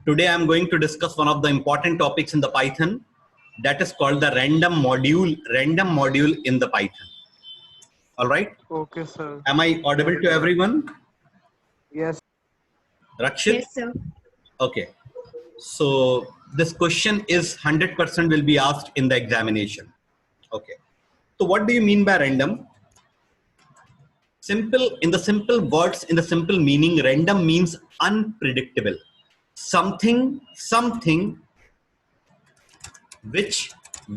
Today I'm going to discuss one of the important topics in the Python that is called the random module in the Python. All right. Okay, sir. Am I audible to everyone? Yes. Rakshit? Yes, sir. Okay. So this question is 100% will be asked in the examination. Okay. So what do you mean by random? In the simple words, in the simple meaning, random means unpredictable. Something which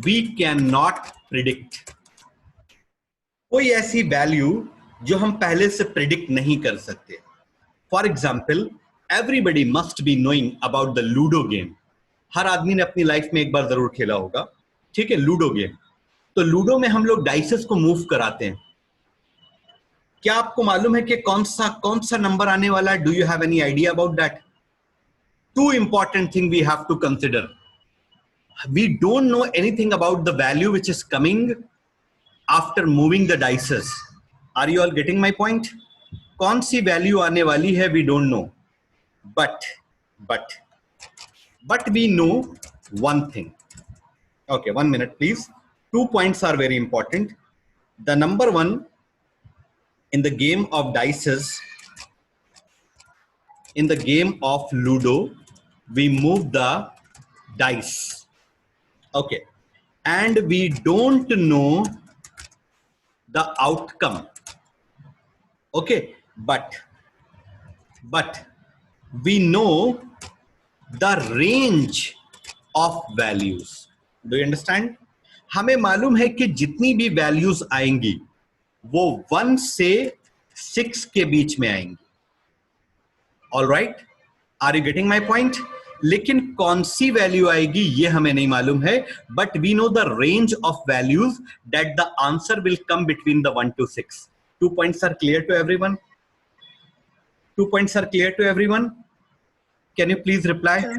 we cannot predict. कोई ऐसी value जो हम पहले से predict नहीं कर सकते. For example, everybody must be knowing about the ludo game. हर आदमी ने अपनी लाइफ में एक बार जरूर खेला होगा. ठीक है, लूडो गेम. तो लूडो में हम लोग डाइसेस को मूव कराते हैं. क्या आपको मालूम है कि कौन सा नंबर आने वाला है? Do you have any idea about that? Two important thing we have to consider. We don't know anything about the value which is coming after moving the dices. Are you all getting my point? कौन सी value आने वाली है we don't know. But we know one thing. Okay, 1 minute please. 2 points are very important. The number one, in the game of dices, in the game of Ludo, we move the dice. Okay, and we don't know the outcome. Okay, but we know the range of values. Do you understand? हमें मालूम है कि जितनी भी values आएंगी वो 1 से 6 के बीच में आएंगी. All right? Are you getting my point? लेकिन कौन सी वैल्यू आएगी ये हमें नहीं मालूम है. But we know the range of values that the answer will come between the 1 to 6. 2 points are clear to everyone? 2 points are clear to everyone? Can you please reply? Sir.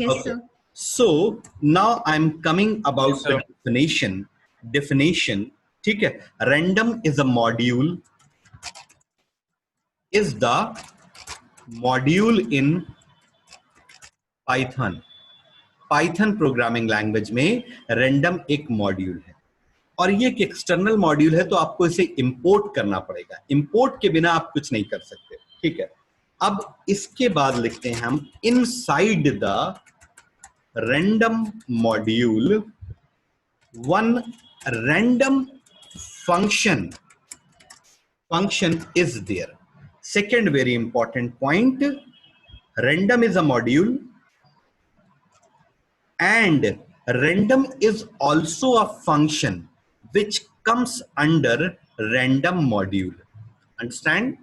Yes, Okay. sir. So now I'm coming about Yes, sir. the definition. ठीक है, random is a module, is the module in Python programming language में random एक module है. और ये एक external module है, तो आपको इसे इंपोर्ट करना पड़ेगा. इंपोर्ट के बिना आप कुछ नहीं कर सकते. ठीक है, अब इसके बाद लिखते हैं हम inside the random module one random function is there. Second very important point, random is a module and random is also a function which comes under random module. Understand?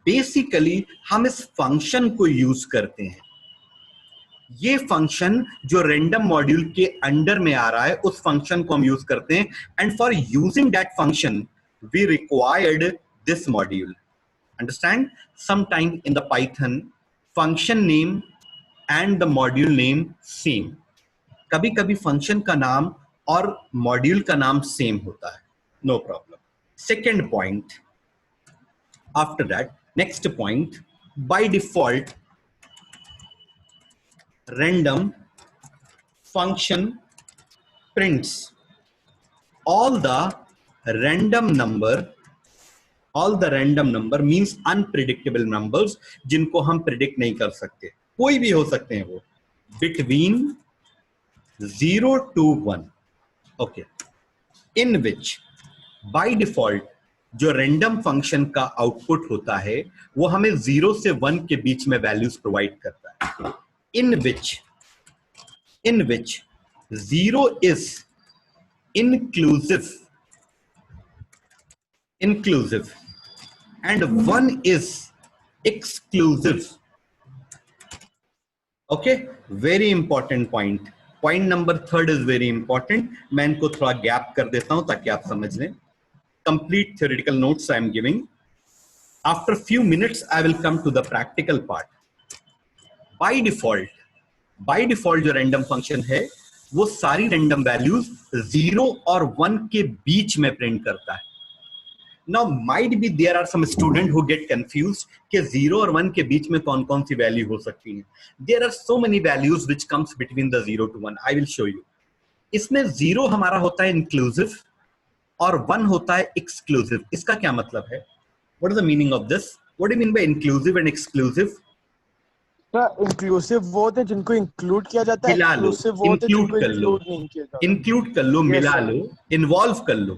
Basically हम इस फंक्शन को use करते हैं. ये function जो random module के under में आ रहा है उस फंक्शन को हम यूज करते हैं. And for using that function we required this module. Understand? Sometime in the Python, function name and the module name same. कभी कभी फंक्शन का नाम और मॉड्यूल का नाम सेम होता है. No problem. Second point, after that next point, by default random function prints all the random number means unpredictable numbers जिनको हम प्रिडिक्ट नहीं कर सकते. कोई भी हो सकते हैं वो, between 0 to 1. Okay, in which by default जो रैंडम फंक्शन का आउटपुट होता है वो हमें 0 से 1 के बीच में वैल्यूज प्रोवाइड करता है. in which 0 is inclusive and 1 is exclusive. Okay, very important point. Point number 3 is very important. मैं इनको थोड़ा गैप कर देता हूं ताकि आप समझ लें. Complete theoretical notes I am giving. After few minutes I will come to the practical part. By default जो रैंडम फंक्शन है वो सारी रैंडम वैल्यूज 0 और 1 के बीच में प्रिंट करता है. Now might be there are some student who get confused कि 0 और 1 के बीच में कौन कौन सी वैल्यू हो सकती है. There are so many values which comes between the 0 to 1. I will show you. इसमें 0 हमारा होता है इंक्लूसिव और 1 होता है एक्सक्लूसिव. इसका क्या मतलब है? What is the meaning of this? What do you mean by inclusive and exclusive? Inclusive वो होते हैं जिनको इंक्लूड किया जाता है, मिला लो, एक्सक्लूसिव वो होते हैं इंक्लूड जिनको कर लो, इंक्लूड नहीं किया जाता. इंक्लूड कर लो, मिला sir. लो, इन्वॉल्व कर लो.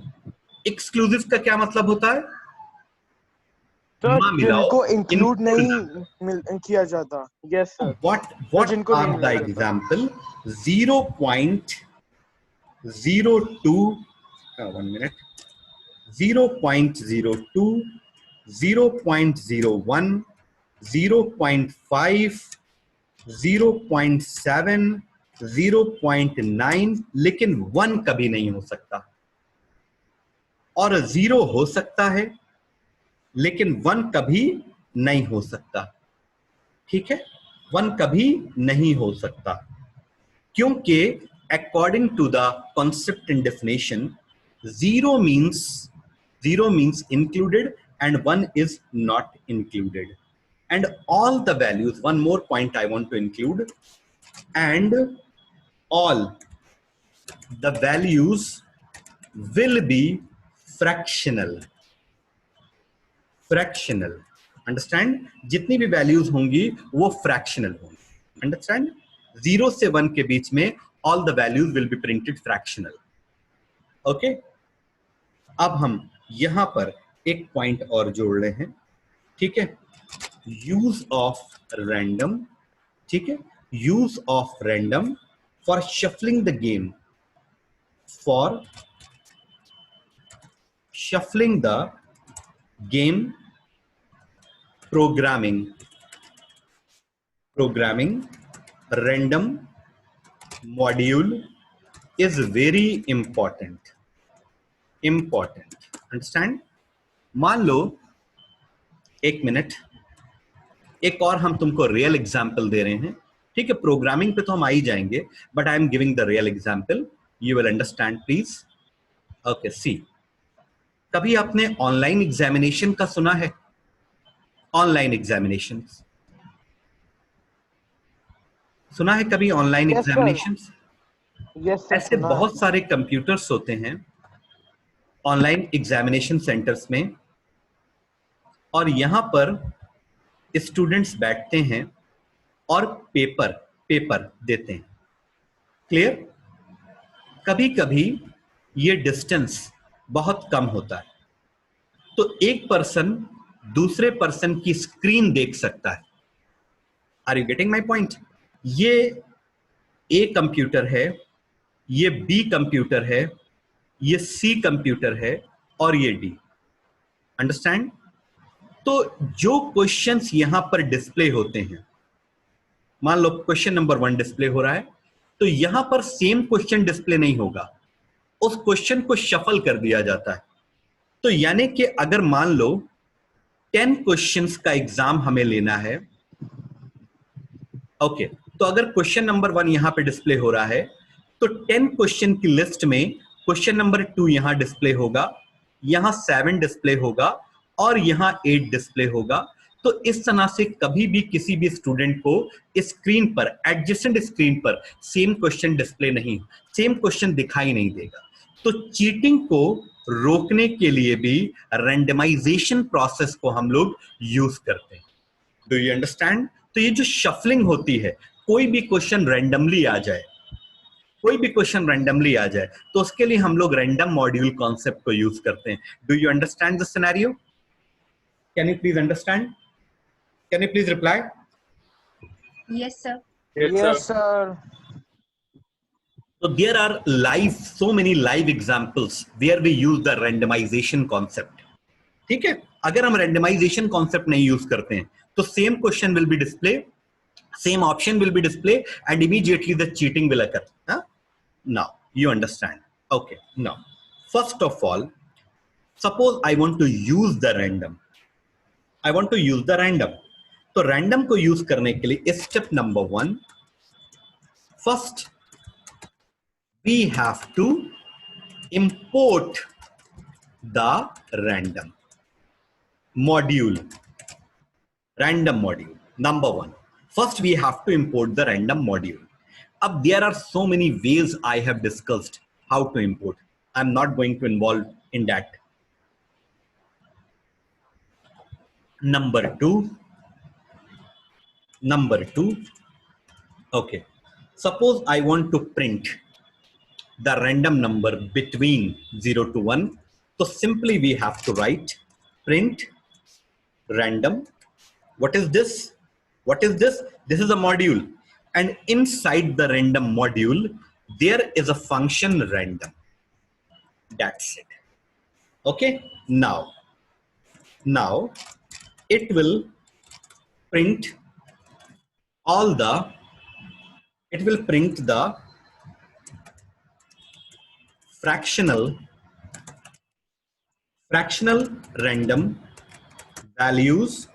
एक्सक्लूसिव का क्या मतलब होता है? जिनको इंक्लूड नहीं किया जाता. Yes sir. What जिनको are नहीं the मिला जाता. example? 0.02 1 minute 0.02 0.01 0.5 0.7 0.9 लेकिन 1 कभी नहीं हो सकता. और 0 हो सकता है लेकिन 1 कभी नहीं हो सकता. ठीक है, 1 कभी नहीं हो सकता क्योंकि according to the concept and definition 0 means included and 1 is not included. And all the values, one more point I want to include, and all the values will be fractional. Fractional. Understand? जितनी भी values होंगी वो fractional होंगी. Understand? 0 से 1 के बीच में all the values will be printed fractional. Okay? अब हम यहां पर एक पॉइंट और जोड़ रहे हैं. ठीक है, यूज ऑफ रैंडम. ठीक है, use of random for shuffling the game, for shuffling the game programming random module is very important. Understand? मान लो, एक मिनट, एक और हम तुमको रियल एग्जाम्पल दे रहे हैं. ठीक है, प्रोग्रामिंग पे तो हम आ ही जाएंगे, but I am giving the real example. You will understand please. Okay, see, कभी आपने ऑनलाइन एग्जामिनेशन का सुना है? ऑनलाइन एग्जामिनेशन सुना है कभी? Online Yes, examination. यस ऐसे बहुत सारे कंप्यूटर्स होते हैं ऑनलाइन एग्जामिनेशन सेंटर्स में, और यहां पर स्टूडेंट्स बैठते हैं और पेपर देते हैं. क्लियर? कभी कभी ये डिस्टेंस बहुत कम होता है, तो एक पर्सन दूसरे पर्सन की स्क्रीन देख सकता है. Are you getting my point? ये ए कंप्यूटर है, ये बी कंप्यूटर है, ये सी कंप्यूटर है और ये डी. अंडरस्टैंड? तो जो क्वेश्चंस यहां पर डिस्प्ले होते हैं, मान लो क्वेश्चन नंबर 1 डिस्प्ले हो रहा है, तो यहां पर सेम क्वेश्चन डिस्प्ले नहीं होगा, उस क्वेश्चन को शफल कर दिया जाता है. तो यानी कि अगर मान लो 10 क्वेश्चंस का एग्जाम हमें लेना है, ओके, तो अगर क्वेश्चन नंबर 1 यहां पे डिस्प्ले हो रहा है, तो 10 क्वेश्चन की लिस्ट में क्वेश्चन नंबर 2 यहां डिस्प्ले होगा, यहां 7 डिस्प्ले होगा और यहां 8 डिस्प्ले होगा. तो इस तरह से कभी भी किसी भी स्टूडेंट को स्क्रीन पर, एडजेसेंट स्क्रीन पर सेम क्वेश्चन डिस्प्ले नहीं, सेम क्वेश्चन दिखाई नहीं देगा. तो चीटिंग को रोकने के लिए भी रैंडमाइजेशन प्रोसेस को हम लोग यूज करते हैं. Do you understand? तो ये जो शफलिंग होती है, कोई भी क्वेश्चन रैंडमली आ जाए, तो उसके लिए हम लोग रैंडम मॉड्यूल कॉन्सेप्ट को यूज करते हैं. Do you understand the scenario? Can you please understand? Can you please reply? Yes, sir. Yes sir. So there are so many live examples where we use the randomization concept. ठीक है, अगर हम randomization concept नहीं use करते हैं तो same question will be display, same option will be display and immediately the cheating will occur. Now you understand? Okay, now first of all, suppose I want to use the random. तो random को use करने के लिए step number 1, first we have to import the random module. Random module. Number one. First, we have to import the random module. Up there are so many ways I have discussed how to import. I'm not going to involve in that. Number two. Okay. Suppose I want to print the random number between 0 to 1. So simply we have to write print random. What is this? What is this? This is a module. And inside the random module, there is a function random. That's it. Okay. Now it will print all the, it will print the fractional random values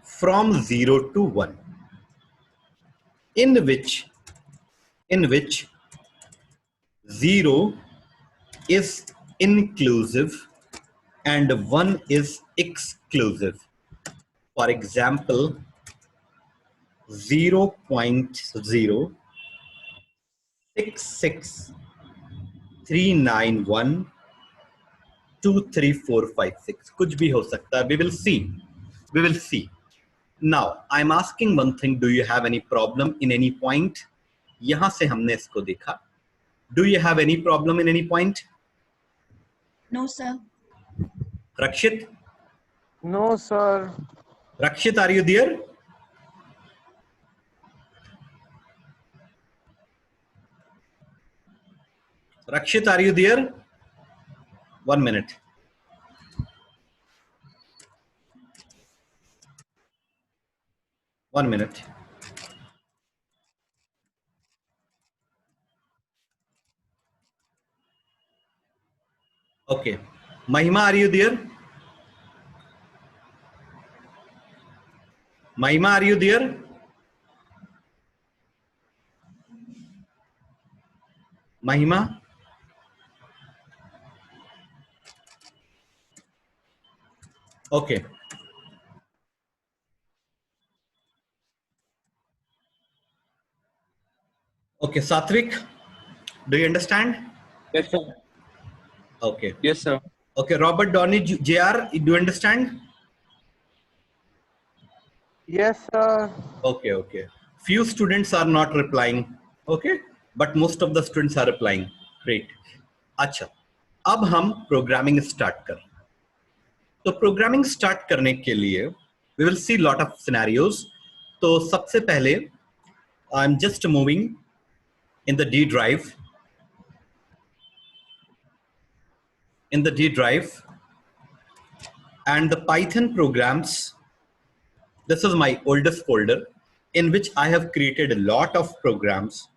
from 0 to 1, in which 0 is inclusive and 1 is exclusive. For example, 0.06639123456 कुछ भी हो सकता है. We will see. Now I'm asking one thing, do you have any problem in any point? यहां से हमने इसको देखा. Do you have any problem in any point? No, sir. Rakshit? No, sir. Rakshit, are you there? Rakshit, are you there? 1 minute. One minute. Okay. Mahima, are you there? Mahima, are you there? Mahima? Okay. Okay, Satvik, do you understand? Yes, sir. Okay. Yes, sir. Okay, Robert Downey Jr., do you understand? Yes, sir. Okay, okay. Few students are not replying. Okay, but most of the students are replying. Great. अच्छा, अब हम programming start कर. तो programming start करने के लिए we will see lot of scenarios. तो सबसे पहले I'm just moving in the D drive. In the D drive and the Python programs. This is my oldest folder in which I have created a lot of programs.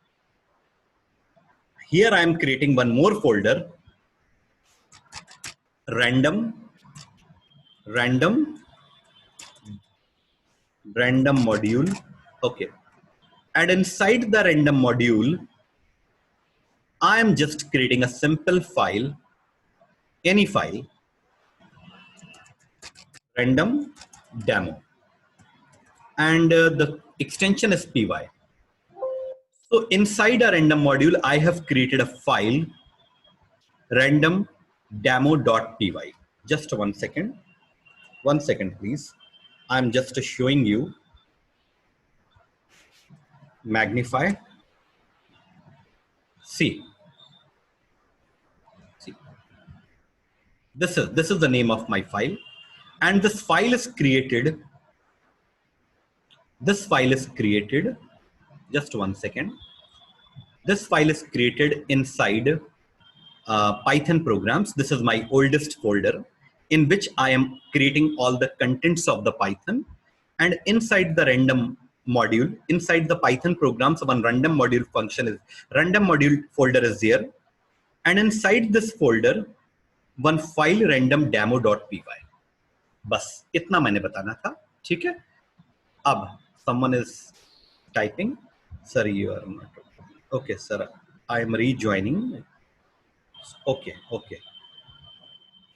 Here I am creating one more folder, random module. Okay. And inside the random module, I am just creating a simple file, any file, random demo. And the extension is py. So inside a random module, I have created a file, random demo.py. Just 1 second. 1 second, please. I'm just showing you. Magnify. See. This is the name of my file, and this file is created. Just 1 second. This file is created inside Python programs. This is my oldest folder in which I am creating all the contents of the Python, and inside the random module, inside the Python programs, one random module function is random module folder is there, and inside this folder one file random demo.py. बस इतना मैंने बताना था. ठीक है. अब someone is typing. Sir, you are not okay. Sir, I am rejoining. Okay, okay.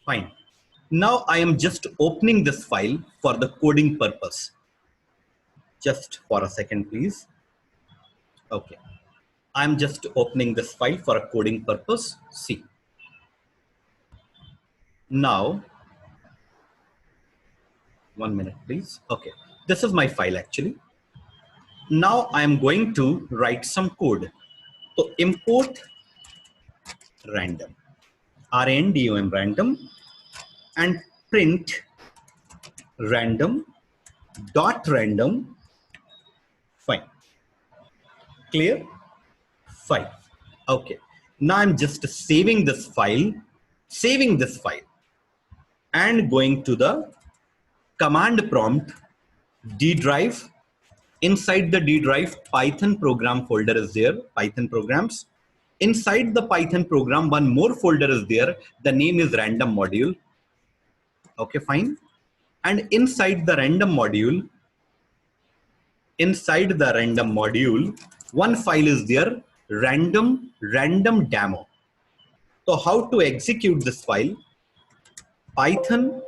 Fine. Now I am just opening this file for the coding purpose. Just for a second, please. Okay. I'm just opening this file for a coding purpose. See. Now, 1 minute, please. Okay. This is my file actually. Now I'm going to write some code. So import random, random, random, and print random dot random. Fine. Clear? Fine. Okay. Now I'm just saving this file, and going to the command prompt D drive. Inside the D drive, Python program folder is there, Python programs. Inside the Python program, one more folder is there. The name is random module. Okay, fine. And inside the random module, one file is there, random demo. So how to execute this file? Python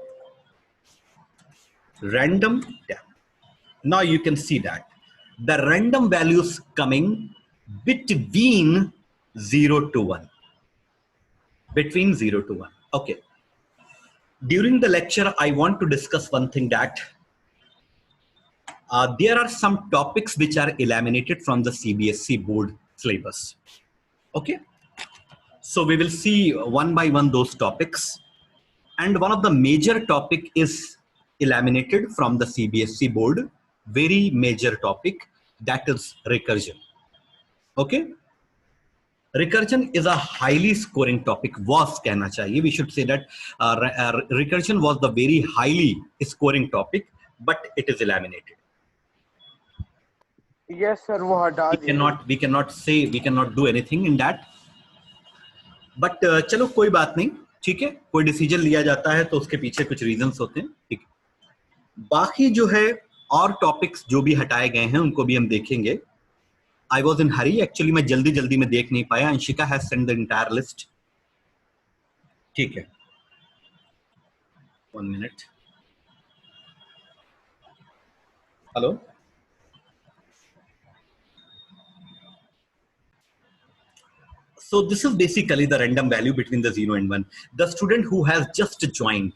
random demo. Now you can see that the random values coming between 0 to 1. Between 0 to 1. Okay. During the lecture, I want to discuss one thing, that there are some topics which are eliminated from the CBSE board syllabus. Okay. So we will see one by one those topics. And one of the major topic is eliminated from the CBSE board, very major topic, that is recursion. Okay. Recursion is a highly scoring topic, was कहना चाहिए. We should say that recursion was the very highly scoring topic, but it is eliminated. Yes, sir. वो हटा दिया. We cannot do anything in that. But चलो कोई बात नहीं, ठीक है. कोई डिसीजन लिया जाता है तो उसके पीछे कुछ रीजंस होते हैं, ठीक है. बाकी जो है और टॉपिक्स जो भी हटाए गए हैं उनको भी हम देखेंगे. I was in hurry. Actually, मैं जल्दी में देख नहीं पाया. Anshika has sent the entire list. ठीक है. 1 minute. Hello. So this is basically the random value between the 0 and 1. The student who has just joined,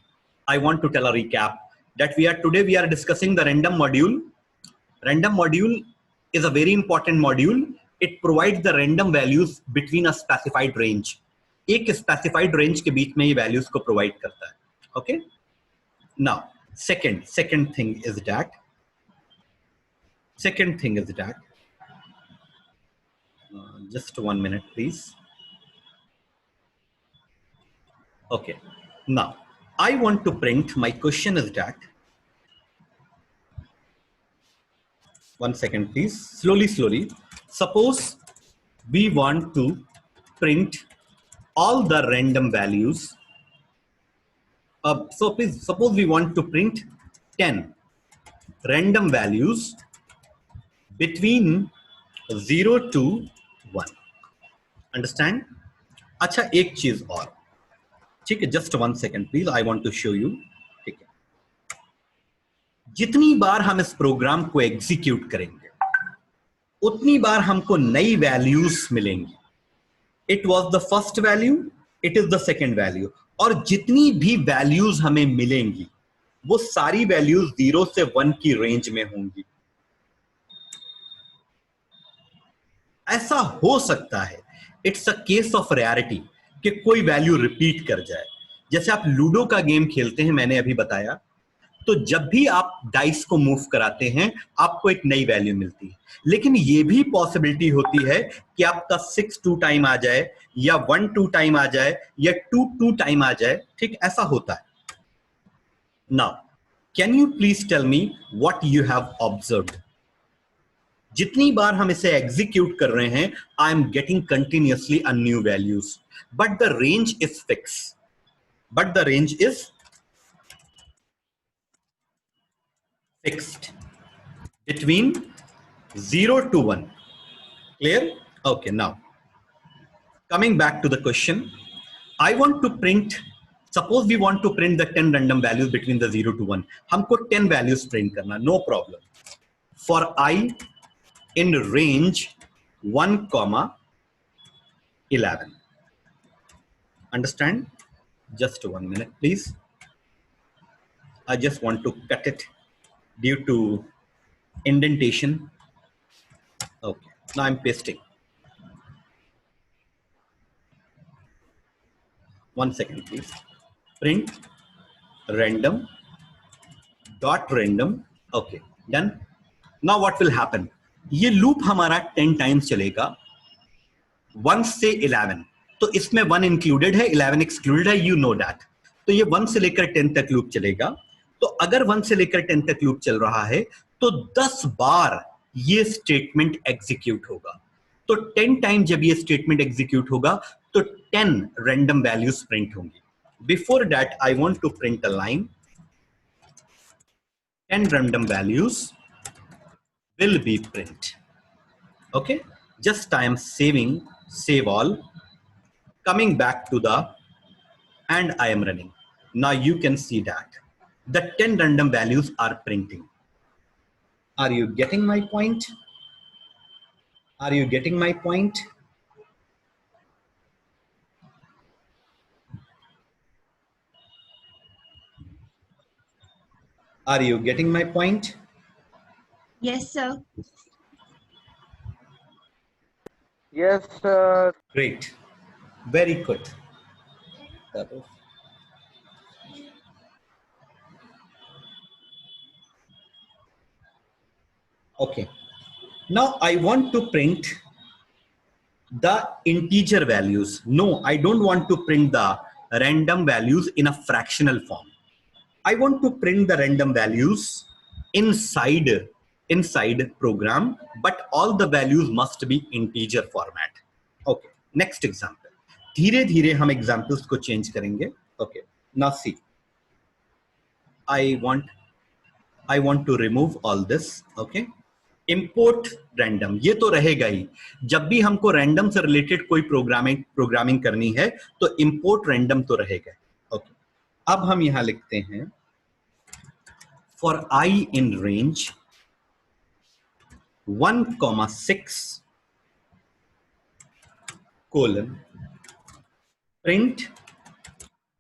I want to tell a recap that today we are discussing the random module. Random module is a very important module. It provides the random values between a specified range. एक specified range के बीच में ये values को provide करता है. Okay. Now, second thing is that. Just 1 minute, please. Okay. Now, I want to print. My question is that. 1 second, please. Slowly. Suppose we want to print all the random values. Suppose we want to print 10 random values between 0 to 1. Understand? अच्छा, एक चीज और, ठीक है. Just 1 second, please. I want to show you. जितनी बार हम इस प्रोग्राम को एग्जीक्यूट करेंगे उतनी बार हमको नई वैल्यूज मिलेंगी. It was the first value, it is the second value. और जितनी भी वैल्यूज हमें मिलेंगी वो सारी वैल्यूज 0 से 1 की रेंज में होंगी. ऐसा हो सकता है, it's a case of rarity, कि कोई वैल्यू रिपीट कर जाए. जैसे आप लूडो का गेम खेलते हैं, मैंने अभी बताया, तो जब भी आप डाइस को मूव कराते हैं आपको एक नई वैल्यू मिलती है. लेकिन ये भी पॉसिबिलिटी होती है कि आपका 6 2 टाइम आ जाए, या 1 2 टाइम आ जाए, या 2 2 टाइम आ जाए. ठीक, ऐसा होता है. Now can you please tell me what you have observed? जितनी बार हम इसे एग्जीक्यूट कर रहे हैं, I am getting continuously a new values, but the range is fix. Fixed between 0 to 1. Clear? Okay, now coming back to the question, I want to print Suppose we want to print the 10 random values between the 0 to 1. हमको 10 values print करना, no problem. For I in range 1, 11. Understand? Just 1 minute, please. I just want to cut it due to indentation. Okay, now I'm pasting. 1 second, please. Print random dot random. Okay, done. Now what will happen? ये loop हमारा 10 times चलेगा 1 से 11. तो इसमें 1 included है, 11 excluded है, you know that. तो ये 1 से लेकर 10 तक loop चलेगा. तो अगर 1 से लेकर 10 तक loop चल रहा है तो 10 बार ये statement execute होगा. तो 10 टाइम जब ये स्टेटमेंट एग्जीक्यूट होगा तो 10 रैंडम वैल्यूज प्रिंट होंगी. Before that I want to print a line 10 random values will be print. Okay, just I am saving, save all, coming back to the, and I am running. Now you can see that the 10 random values are printing. Are you getting my point? Are you getting my point? Are you getting my point? Yes, sir. Yes, sir. Great. Very good. Okay. Now I want to print the integer values. No, I don't want to print the random values in a fractional form. I want to print the random values inside program, but all the values must be integer format. Okay, next example. धीरे धीरे हम examples को change करेंगे. Okay, now see. I want to remove all this. Okay, import random. ये तो रहेगा ही. जब भी हमको random से related कोई programming करनी है तो import random तो रहेगा. Okay. अब हम यहां लिखते हैं for I in range 1, 6 colon print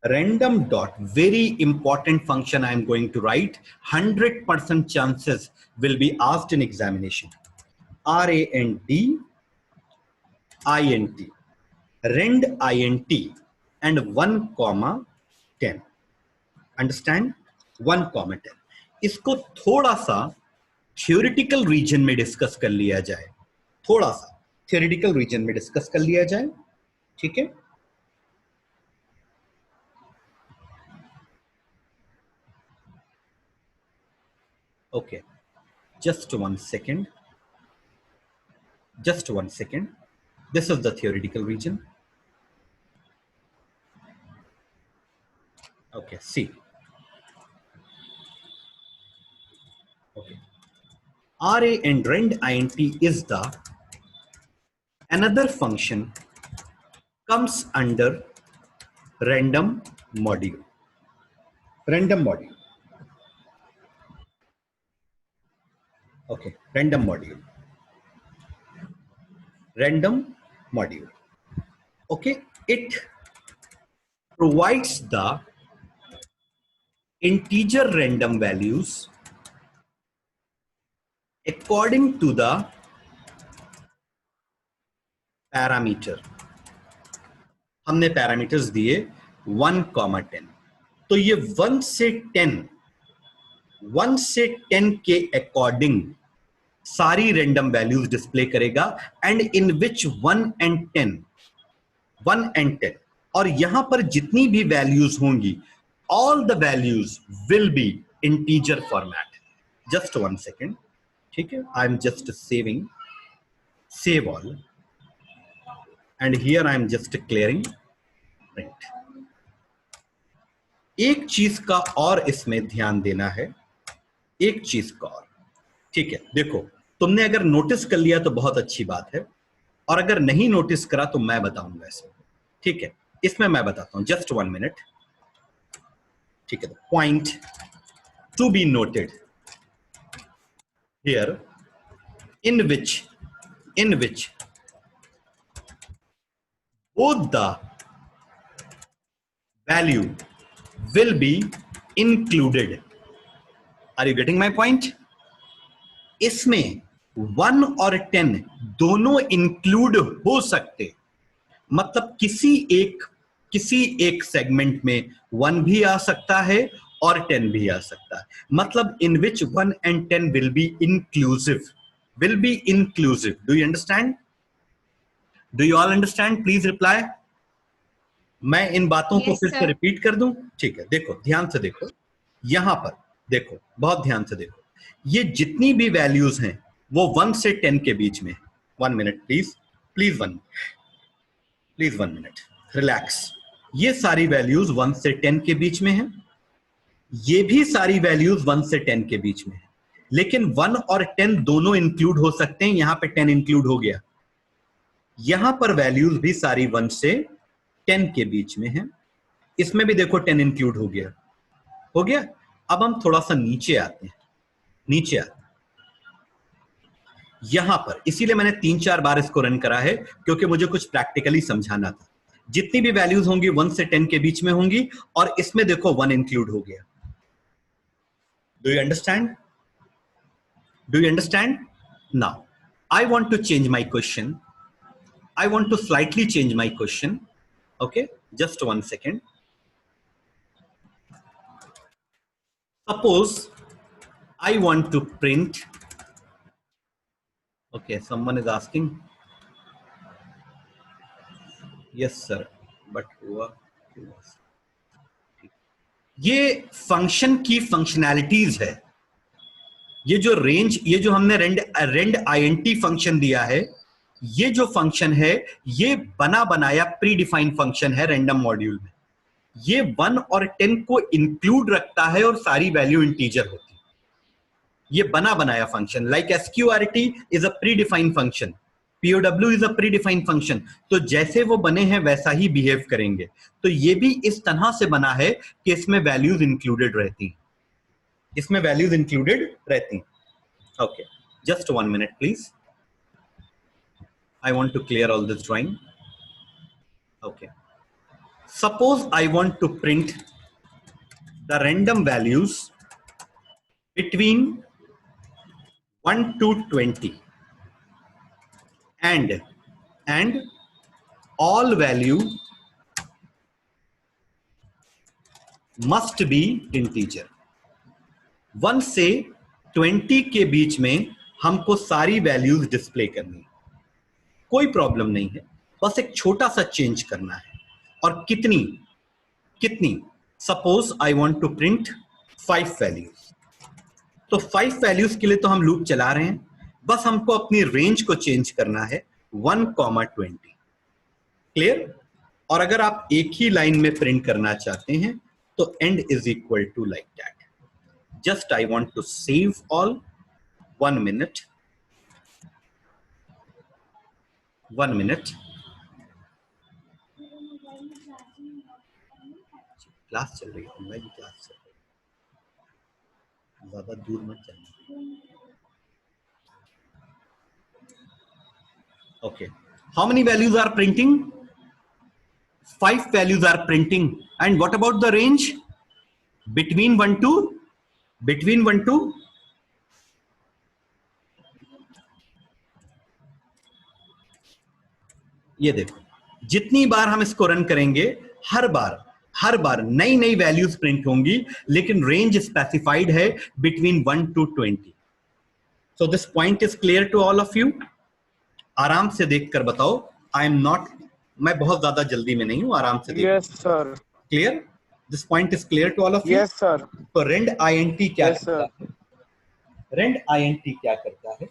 random dot, very important function I am going to write, 100% chances will be asked in examination. rand int rand int and 1, 10. Understand? 1, 10. इसको थोड़ा सा थियोरिटिकल रीजन में discuss कर लिया जाए. थोड़ा सा theoretical reason में डिस्कस कर लिया जाए. ठीक है? Okay. Just 1 second. Just 1 second. This is the theoretical region. Okay, see. Okay. RA and rand int is the another function comes under random module. Random module. Okay, random module. Random module. Okay, it provides the integer random values according to the parameter. हमने parameters दिए 1, 10. तो ये 1 से 10 के according सारी random values display करेगा and in which 1 and 10 और यहां पर जितनी भी वैल्यूज होंगी all the values will be integer format. Just 1 second. ठीक है, I am just saving, save all, and here I am just clearing print. एक चीज का और इसमें ध्यान देना है, एक चीज का और. ठीक है, देखो तुमने अगर नोटिस कर लिया तो बहुत अच्छी बात है, और अगर नहीं नोटिस करा तो मैं बताऊंगा इसमें. ठीक है, इसमें मैं बताता हूं. Just 1 minute. ठीक है, point to be noted here, in which both the value will be included. Are you getting my point? इसमें 1 और 10 दोनों इंक्लूड हो सकते, मतलब किसी एक सेगमेंट में 1 भी आ सकता है और 10 भी आ सकता है, मतलब in which 1 and 10 will be inclusive. Do you understand? Do you all understand? Please reply. मैं इन बातों को Yes, फिर से sir. रिपीट कर दूं? ठीक है, देखो ध्यान से देखो, यहां पर देखो, बहुत ध्यान से देखो, ये जितनी भी वैल्यूज हैं वो 1 से 10 के बीच में। 1 मिनट प्लीज 1 मिनट, रिलैक्स। ये सारी वैल्यूज 1 से 10 के बीच में हैं, ये भी सारी वैल्यूज 1 से 10 के बीच में है, लेकिन 1 और 10 दोनों इंक्लूड हो सकते हैं। यहां पे 10 इंक्लूड हो गया, यहां पर वैल्यूज भी सारी 1 से 10 के बीच में है, इसमें भी देखो 10 इंक्लूड हो गया। अब हम थोड़ा सा नीचे आते हैं, यहां पर, इसीलिए मैंने 3-4 बार इसको रन करा है, क्योंकि मुझे कुछ प्रैक्टिकली समझाना था। जितनी भी वैल्यूज होंगी 1 से 10 के बीच में होंगी, और इसमें देखो 1 इंक्लूड हो गया। Do you understand? Now I want to change my question, I want to slightly change my question. Okay, just 1 second. Suppose I want to print. Okay, someone is asking. Yes, sir. But हुआ ये function की functionalities है। ये जो range, ये जो हमने red INT function दिया है, ये जो फंक्शन है ये बना बनाया प्री डिफाइंड फंक्शन है रैंडम मॉड्यूल में। ये 1 और 10 को इंक्लूड रखता है और सारी वैल्यू इंटीजर होती है। ये बना बनाया function, like SQRT is a pre defined function, POW is a pre defined function. तो जैसे वो बने हैं वैसा ही बिहेव करेंगे। तो ये भी इस तरह से बना है कि इसमें वैल्यूज इंक्लूडेड रहती, okay, just 1 minute please, I want to clear all this drawing. Okay. Suppose I want to print the random values between 1 to 20 and all value must be integer. 1 से 20 के बीच में हमको सारी वैल्यूज डिस्प्ले करनी है, कोई problem नहीं है, बस एक छोटा सा चेंज करना है। और कितनी suppose I want to print 5 values, तो 5 वैल्यूज के लिए तो हम लूप चला रहे हैं, बस हमको अपनी रेंज को चेंज करना है 1,20। क्लियर? और अगर आप एक ही लाइन में प्रिंट करना चाहते हैं तो end is equal to like that. Just I want to save all. 1 minute, class चल रही है, ऑनलाइन क्लास चल रही है, ज्यादा दूर मत जाना। Okay, how many values are printing? 5 values are printing. And what about the range? Between 1 to ये देखो, जितनी बार हम इसको रन करेंगे हर बार नई वैल्यूज प्रिंट होंगी, लेकिन रेंज स्पेसिफाइड है between 1 to 20। So this point is clear to all of you? आराम से देखकर बताओ। आई एम नॉट, मैं बहुत ज्यादा जल्दी में नहीं हूं, आराम से देखो। Yes sir. Clear? This point is clear to all of you? Yes sir. तो रेंड आईएनटी क्या Yes, करता है? रेंड आईएनटी क्या करता है?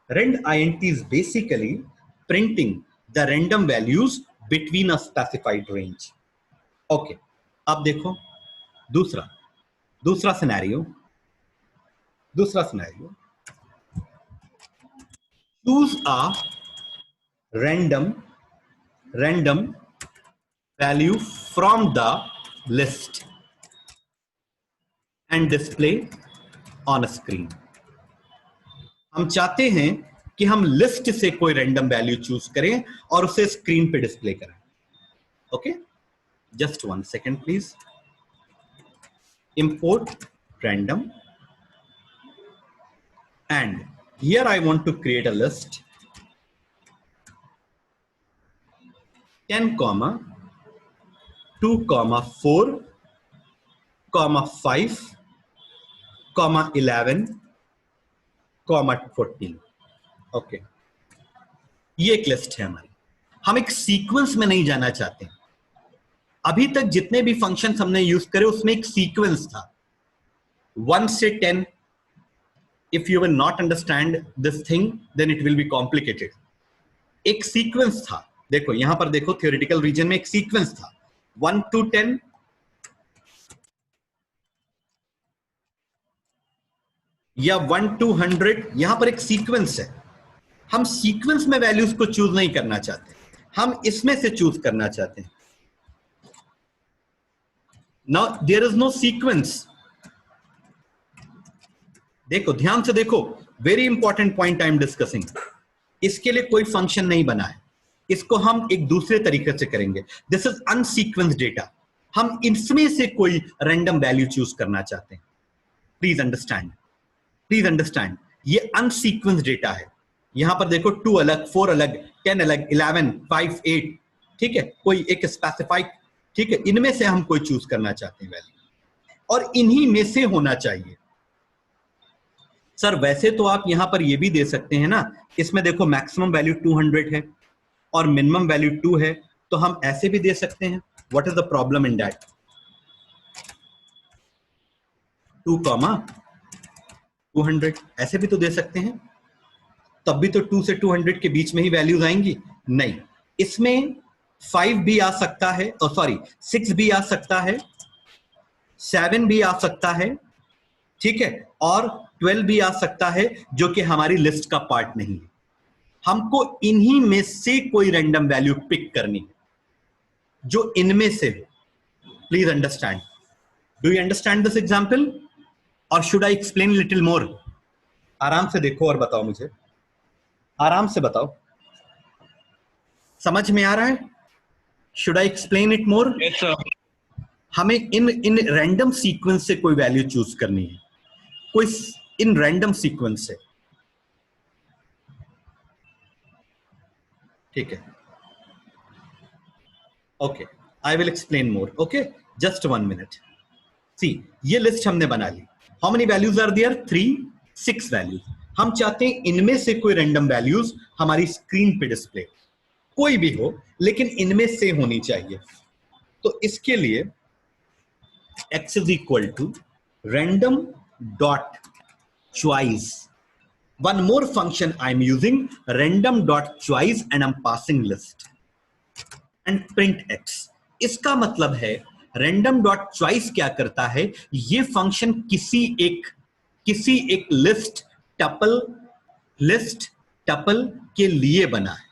Rend INT is basically printing the random values between a specified range. Okay, अब देखो दूसरा scenario. Choose a random value from the list and display on a screen. हम चाहते हैं कि हम लिस्ट से कोई रैंडम वैल्यू चूज करें और उसे स्क्रीन पे डिस्प्ले करें. Okay, just 1 second please. Import random, and here I want to create a list 10, 2, 4, 5, 11, 14. Okay, ये एक लिस्ट है हमारी. हम एक सीक्वेंस में नहीं जाना चाहते. अभी तक जितने भी फंक्शंस हमने यूज करे उसमें एक सीक्वेंस था 1 से 10. If you will not understand this thing then it will be complicated. एक सीक्वेंस था. देखो यहां पर देखो, थ्योरेटिकल रीजन में एक सीक्वेंस था 1 to 10, या 1 to 100. यहां पर एक सीक्वेंस है. हम सीक्वेंस में वैल्यूज को चूज नहीं करना चाहते, हम इसमें से चूज करना चाहते हैं. Now there is no sequence. देखो ध्यान से देखो, very important point I am discussing. इसके लिए कोई फंक्शन नहीं बना है, इसको हम एक दूसरे तरीके से करेंगे. This is unsequenced data. हम इसमें से कोई रैंडम वैल्यू चूज करना चाहते हैं. Please understand, please understand. ये अनसीक्वेंस डेटा है. यहां पर देखो 2 अलग, 4 अलग, 10 अलग, 11, 5, 8. ठीक है, कोई एक स्पेसिफाइड. ठीक है, इनमें से हम कोई चूज करना चाहते हैं वैल्यू, और इन्हीं में से होना चाहिए. सर वैसे तो आप यहां पर ये भी दे सकते हैं ना, इसमें देखो मैक्सिमम वैल्यू 200 है और मिनिमम वैल्यू 2 है, तो हम ऐसे भी दे सकते हैं. What is the problem in that? 2, 200 ऐसे भी तो दे सकते हैं. तब भी तो 2 से 200 के बीच में ही वैल्यूज आएंगी. नहीं, इसमें 5 भी आ सकता है, सॉरी 6 भी आ सकता है, 7 भी आ सकता है. ठीक है, और 12 भी आ सकता है, जो कि हमारी लिस्ट का पार्ट नहीं है. हमको इन्हीं में से कोई रैंडम वैल्यू पिक करनी है जो इनमें से हो. Please understand. Do you understand this example, और should I explain little more? आराम से देखो और बताओ मुझे, आराम से बताओ, समझ में आ रहा है? Should I explain it more? Yes sir. हमें इन रैंडम सीक्वेंस से कोई वैल्यू चूज करनी है, कोई इन रैंडम सीक्वेंस से. ठीक है, okay, I will explain more. Okay, just 1 minute. See, ये लिस्ट हमने बना ली. How many values are there? 3, 6 values. हम चाहते हैं इनमें से कोई रैंडम वैल्यूज हमारी स्क्रीन पे डिस्प्ले, कोई भी हो, लेकिन इनमें से होनी चाहिए. तो इसके लिए x is equal to random dot choice. One more function I'm using, random dot choice, and I'm passing list and print x. इसका मतलब है random dot choice क्या करता है, ये फंक्शन किसी एक लिस्ट टपल के लिए बना है.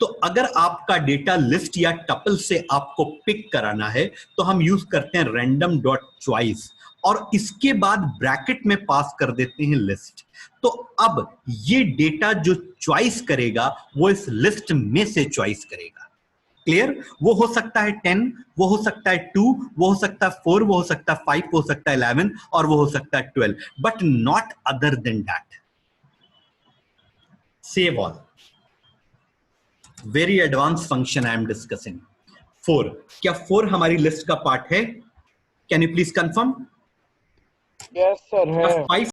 तो अगर आपका डेटा लिस्ट या टपल से आपको पिक कराना है तो हम यूज करते हैं रैंडम डॉट चॉइस, और इसके बाद ब्रैकेट में पास कर देते हैं लिस्ट. तो अब ये डेटा जो चॉइस करेगा वो इस लिस्ट में से चॉइस करेगा. क्लियर? वो हो सकता है 10, वो हो सकता है 2, वो हो सकता है 4, वो हो सकता है 5, वो हो सकता है 11, और वो हो सकता है 12, but not other than that. Save all. Very advance function I am discussing. 4, क्या 4 हमारी लिस्ट का पार्ट है? Can you please confirm? Yes sir है. 5